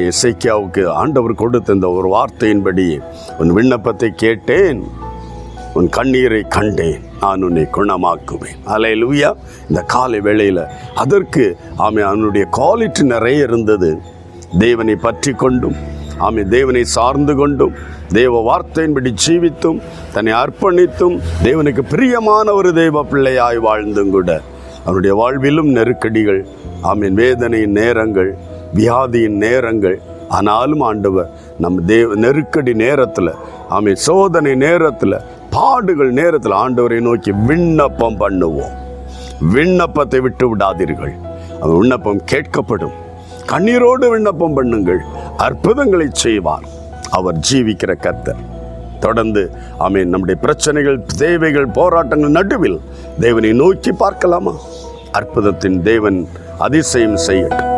எசேக்கியாவுக்கு ஆண்டவர் கொடுத்த இந்த ஒரு வார்த்தையின்படி, உன் விண்ணப்பத்தை கேட்டேன், உன் கண்ணீரை கண்டேன், நான் உன்னை குணமாக்குவேன். அல்லேலூயா. இந்த காலை வேளையில் அதற்கு அவனுடைய குவாலிட்டி நிறைய இருந்தது. தேவனை பற்றி கொண்டும் தேவனை சார்ந்து கொண்டும் தேவ வார்த்தையின்படி ஜீவித்தும் தன்னை அர்ப்பணித்தும் தேவனுக்கு பிரியமான ஒரு தெய்வ பிள்ளையாய் வாழ்ந்தும் கூட அவனுடைய வாழ்விலும் நெருக்கடிகள், வேதனையின் நேரங்கள், வியாதியின் நேரங்கள். ஆனாலும் ஆண்டவர் நம்ம நெருக்கடி நேரத்தில், சோதனை நேரத்தில், பாடுகள் நேரத்தில் ஆண்டவரை நோக்கி விண்ணப்பம் பண்ணுவோம். விண்ணப்பத்தை விட்டு விடாதீர்கள். அந்த விண்ணப்பம் கேட்கப்படும். கண்ணீரோடு விண்ணப்பம் பண்ணுங்கள், அற்புதங்களை செய்வார். அவர் ஜீவிக்கிற கர்த்தர். தொடர்ந்து நம்முடைய பிரச்சனைகள், தேவைகள், போராட்டங்கள் நடுவில் தேவனை நோக்கி பார்க்கலாமா? அற்புதத்தின் தேவன் அதிசயம் செய்யட்டும்.